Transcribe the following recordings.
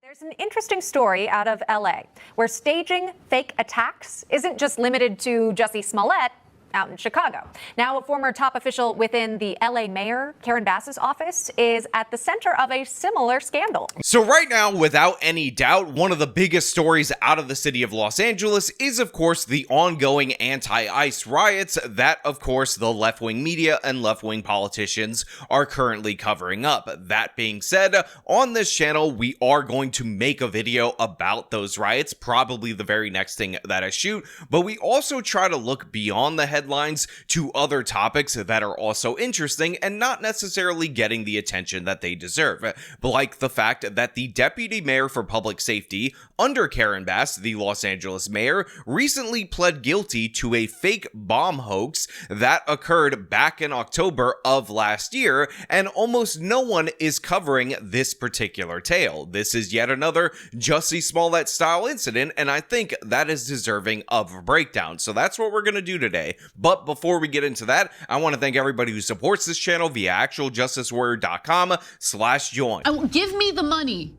There's an interesting story out of LA where staging fake attacks isn't just limited to Jussie Smollett out in Chicago. Now, a former top official within the LA mayor, Karen Bass's office, is at the center of a similar scandal. So right now, without any doubt, one of the biggest stories out of the city of Los Angeles is, of course, the ongoing anti-ICE riots that, of course, the left-wing media and left-wing politicians are currently covering up. That being said, on this channel, we are going to make a video about those riots, probably the very next thing that I shoot, but we also try to look beyond the headlines to other topics that are also interesting and not necessarily getting the attention that they deserve, like the fact that the deputy mayor for public safety under Karen Bass, the Los Angeles mayor, recently pled guilty to a fake bomb hoax that occurred back in October of last year, and almost no one is covering this particular tale. This is yet another Jussie Smollett style incident, and I think that is deserving of a breakdown. So that's what we're going to do today. But before we get into that, I want to thank everybody who supports this channel via actualjusticewarrior.com/join. Give me the money.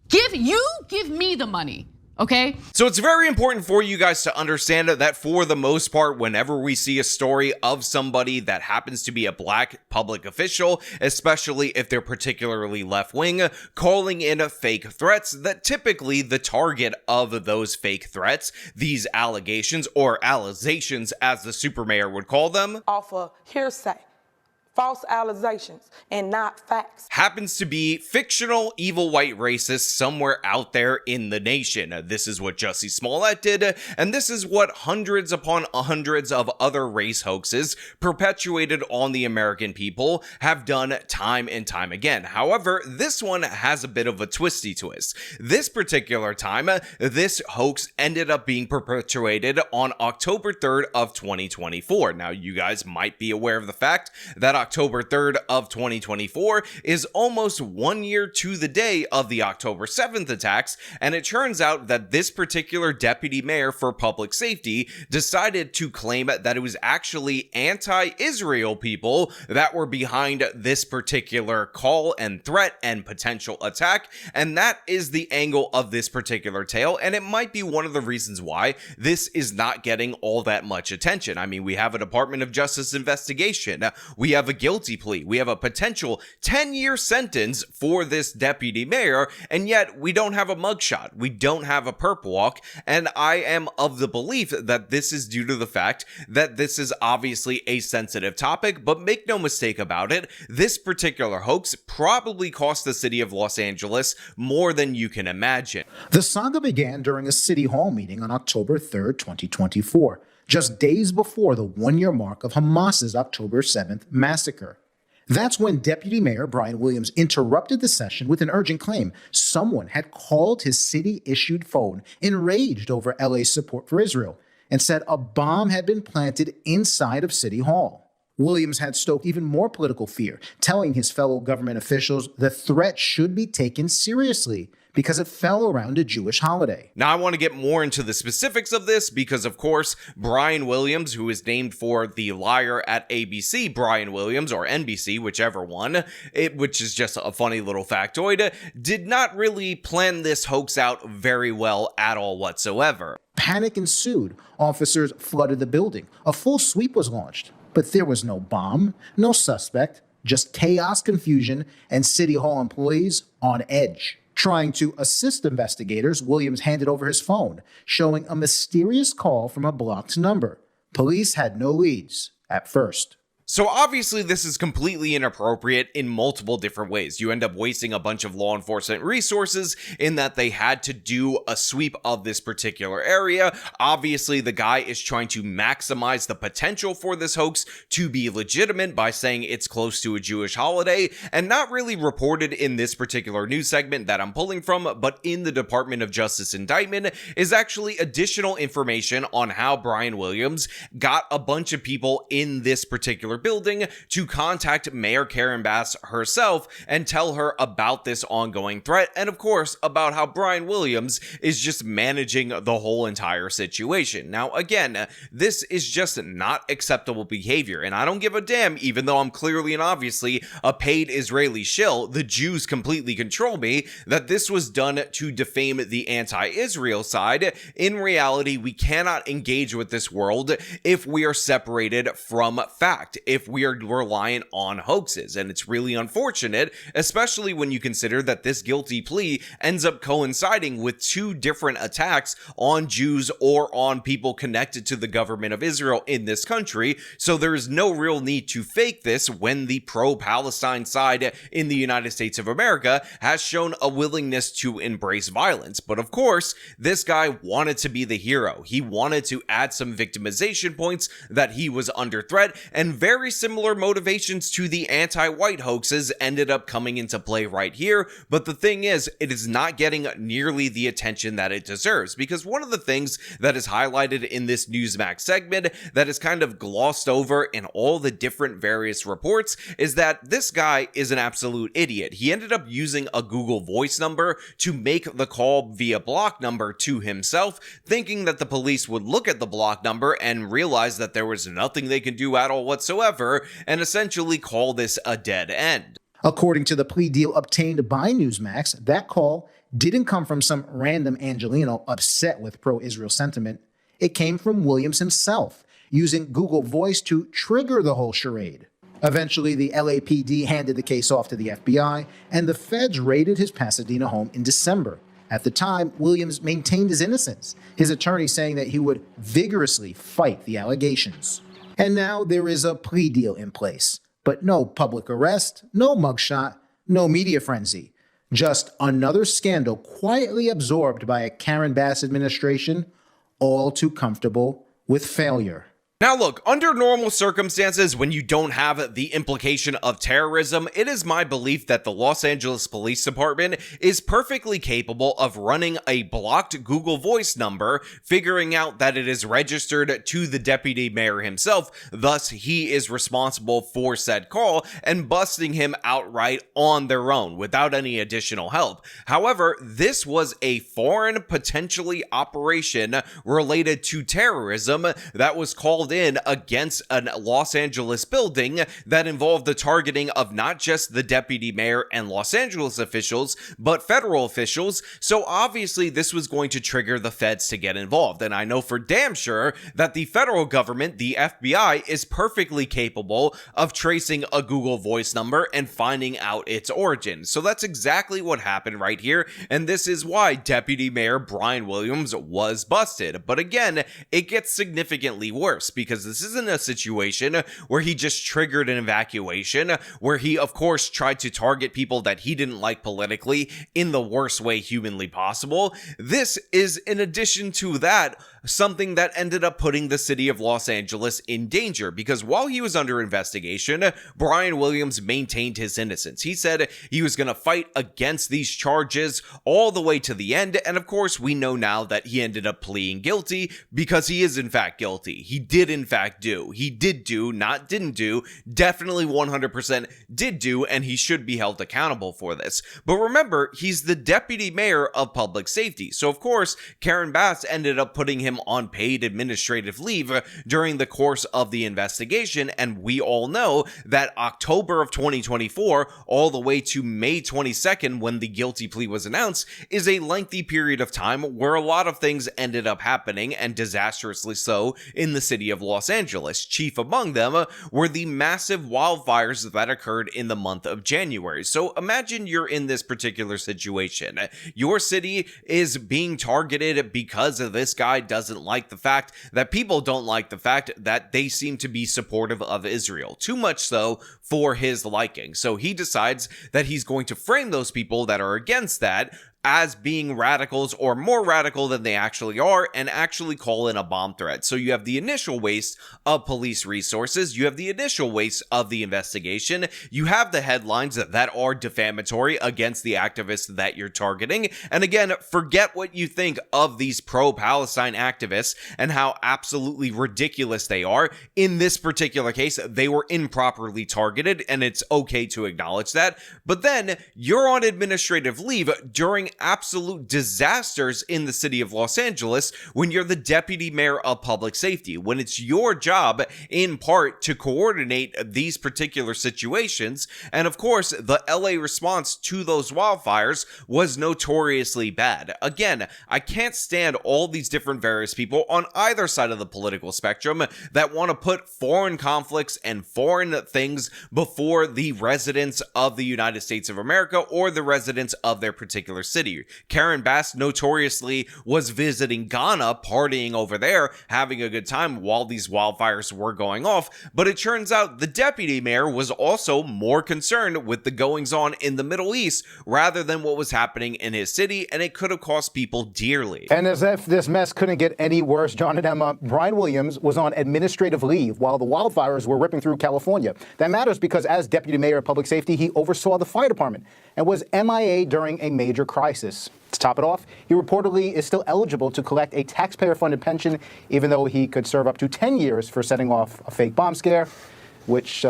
Give me the money. Okay. So it's very important for you guys to understand that for the most part, whenever we see a story of somebody that happens to be a black public official, especially if they're particularly left-wing, calling in fake threats, that typically the target of those fake threats, these allegations or allegations as the super mayor would call them, off of hearsay, false allegations, and not facts, happens to be fictional evil white racists somewhere out there in the nation. This is what Jussie Smollett did, and this is what hundreds upon hundreds of other race hoaxes perpetuated on the American people have done time and time again. However, this one has a bit of a twisty twist. This particular time, this hoax ended up being perpetuated on October 3rd of 2024. Now, you guys might be aware of the fact that October 3rd of 2024 is almost 1 year to the day of the October 7th attacks, and it turns out that this particular deputy mayor for public safety decided to claim that it was actually anti-Israel people that were behind this particular call and threat and potential attack, and that is the angle of this particular tale, and it might be one of the reasons why this is not getting all that much attention. I mean, we have a Department of Justice investigation, we have a guilty plea, we have a potential 10-year sentence for this deputy mayor, and yet we don't have a mugshot, we don't have a perp walk, and I am of the belief that this is due to the fact that this is obviously a sensitive topic, but make no mistake about it, this particular hoax probably cost the city of Los Angeles more than you can imagine. The saga began during a city hall meeting on October 3rd, 2024. Just days before the one-year mark of Hamas's October 7th massacre. That's when Deputy Mayor Brian Williams interrupted the session with an urgent claim. Someone had called his city-issued phone, enraged over LA's support for Israel, and said a bomb had been planted inside of City Hall. Williams had stoked even more political fear, telling his fellow government officials the threat should be taken seriously because it fell around a Jewish holiday. Now, I want to get more into the specifics of this because, of course, Brian Williams, who is named for the liar at ABC, Brian Williams, or NBC, whichever one, which is just a funny little factoid, did not really plan this hoax out very well at all whatsoever. Panic ensued. Officers flooded the building. A full sweep was launched. But there was no bomb, no suspect, just chaos, confusion, and City Hall employees on edge. Trying to assist investigators, Williams handed over his phone, showing a mysterious call from a blocked number. Police had no leads at first. So obviously this is completely inappropriate in multiple different ways. You end up wasting a bunch of law enforcement resources in that they had to do a sweep of this particular area. Obviously the guy is trying to maximize the potential for this hoax to be legitimate by saying it's close to a Jewish holiday, and not really reported in this particular news segment that I'm pulling from, but in the Department of Justice indictment is actually additional information on how Brian Williams got a bunch of people in this particular particular building to contact Mayor Karen Bass herself and tell her about this ongoing threat, and of course about how Brian Williams is just managing the whole entire situation. Now again, this is just not acceptable behavior, and I don't give a damn, even though I'm clearly and obviously a paid Israeli shill, the Jews completely control me, that this was done to defame the anti-Israel side. In reality, we cannot engage with this world if we are separated from fact, if we are reliant on hoaxes, and it's really unfortunate, especially when you consider that this guilty plea ends up coinciding with two different attacks on Jews or on people connected to the government of Israel in this country, so there is no real need to fake this when the pro-Palestine side in the United States of America has shown a willingness to embrace violence. But of course, this guy wanted to be the hero. He wanted to add some victimization points that he was under threat, and very similar motivations to the anti-white hoaxes ended up coming into play right here. But the thing is, it is not getting nearly the attention that it deserves, because one of the things that is highlighted in this Newsmax segment that is kind of glossed over in all the different various reports is that this guy is an absolute idiot. He ended up using a Google Voice number to make the call via block number to himself, thinking that the police would look at the block number and realize that there was nothing they could do at all whatsoever, and essentially call this a dead end. According to the plea deal obtained by Newsmax, that call didn't come from some random Angelino upset with pro-Israel sentiment. It came from Williams himself, using Google Voice to trigger the whole charade. Eventually, the LAPD handed the case off to the FBI, and the feds raided his Pasadena home in December. At the time, Williams maintained his innocence, his attorney saying that he would vigorously fight the allegations. And now there is a plea deal in place, but no public arrest, no mugshot, no media frenzy. Just another scandal quietly absorbed by a Karen Bass administration, all too comfortable with failure. Now look, under normal circumstances, when you don't have the implication of terrorism, it is my belief that the Los Angeles Police Department is perfectly capable of running a blocked Google Voice number, figuring out that it is registered to the deputy mayor himself, thus he is responsible for said call, and busting him outright on their own without any additional help. However, this was a foreign, potentially operation related to terrorism that was called in against a Los Angeles building that involved the targeting of not just the deputy mayor and Los Angeles officials, but federal officials. So obviously this was going to trigger the feds to get involved. And I know for damn sure that the federal government, the FBI, is perfectly capable of tracing a Google Voice number and finding out its origin. So that's exactly what happened right here. And this is why Deputy Mayor Brian Williams was busted. But again, it gets significantly worse, because this isn't a situation where he just triggered an evacuation, where he of course tried to target people that he didn't like politically in the worst way humanly possible. This is, in addition to that, something that ended up putting the city of Los Angeles in danger, because while he was under investigation, Brian Williams maintained his innocence. He said he was going to fight against these charges all the way to the end, and of course we know now that he ended up pleading guilty, because he is in fact guilty. He did in fact do. He did do, not didn't do, definitely 100% did do, and he should be held accountable for this. But remember, he's the deputy mayor of public safety, so of course Karen Bass ended up putting him on paid administrative leave during the course of the investigation, and we all know that October of 2024 all the way to May 22nd, when the guilty plea was announced, is a lengthy period of time where a lot of things ended up happening, and disastrously so, in the city of Los Angeles. Chief among them were the massive wildfires that occurred in the month of January. So imagine you're in this particular situation. Your city is being targeted because of this guy doesn't like the fact that people don't like the fact that they seem to be supportive of Israel, too much so for his liking. So he decides that he's going to frame those people that are against that as being radicals or more radical than they actually are and actually call in a bomb threat. So you have the initial waste of police resources, you have the initial waste of the investigation, you have the headlines that are defamatory against the activists that you're targeting. And again, forget what you think of these pro-Palestine activists and how absolutely ridiculous they are. In this particular case, they were improperly targeted, and it's okay to acknowledge that. But then you're on administrative leave during absolute disasters in the city of Los Angeles when you're the deputy mayor of public safety, when it's your job in part to coordinate these particular situations. And of course, the LA response to those wildfires was notoriously bad. Again, I can't stand all these different various people on either side of the political spectrum that want to put foreign conflicts and foreign things before the residents of the United States of America or the residents of their particular city. Karen Bass notoriously was visiting Ghana, partying over there, having a good time while these wildfires were going off, but it turns out the deputy mayor was also more concerned with the goings-on in the Middle East rather than what was happening in his city, and it could have cost people dearly. And as if this mess couldn't get any worse, John and Emma, Brian Williams was on administrative leave while the wildfires were ripping through California. That matters because as deputy mayor of public safety, he oversaw the fire department and was MIA during a major crisis. To top it off, he reportedly is still eligible to collect a taxpayer-funded pension, even though he could serve up to 10 years for setting off a fake bomb scare, which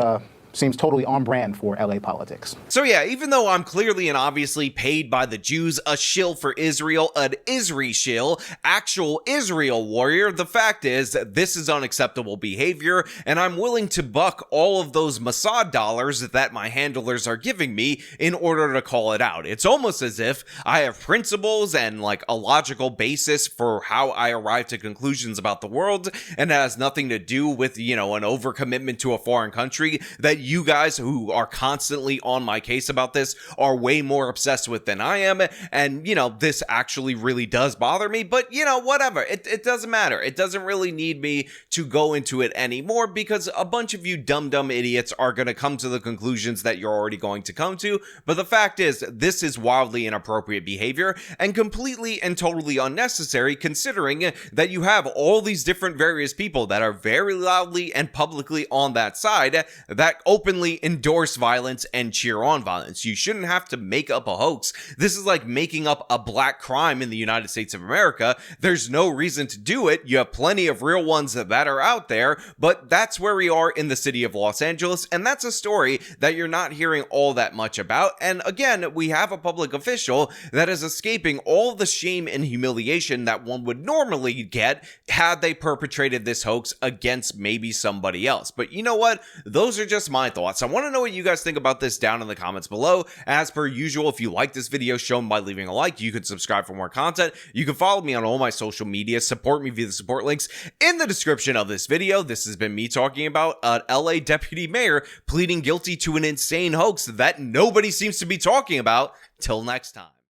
seems totally on brand for LA politics. So yeah, even though I'm clearly and obviously paid by the Jews, a shill for Israel, an Isri shill, actual Israel warrior, the fact is this is unacceptable behavior, and I'm willing to buck all of those Mossad dollars that my handlers are giving me in order to call it out. It's almost as if I have principles and like a logical basis for how I arrive to conclusions about the world, and it has nothing to do with, you know, an overcommitment to a foreign country that you guys who are constantly on my case about this are way more obsessed with than I am. And, you know, this actually really does bother me, but, you know, whatever. It doesn't matter. It doesn't really need me to go into it anymore because a bunch of you dumb idiots are going to come to the conclusions that you're already going to come to. But the fact is, this is wildly inappropriate behavior and completely and totally unnecessary, considering that you have all these different various people that are very loudly and publicly on that side that openly endorse violence and cheer on violence. You shouldn't have to make up a hoax. This is like making up a black crime in the United States of America. There's no reason to do it. You have plenty of real ones that are out there, but that's where we are in the city of Los Angeles, and that's a story that you're not hearing all that much about. And again, we have a public official that is escaping all the shame and humiliation that one would normally get had they perpetrated this hoax against maybe somebody else. But you know what? Those are just my thoughts. I want to know what you guys think about this down in the comments below. As per usual, if you like this video, show me by leaving a like. You can subscribe for more content. You can follow me on all my social media. Support me via the support links in the description of this video. This has been me talking about an LA deputy mayor pleading guilty to an insane hoax that nobody seems to be talking about. Till next time.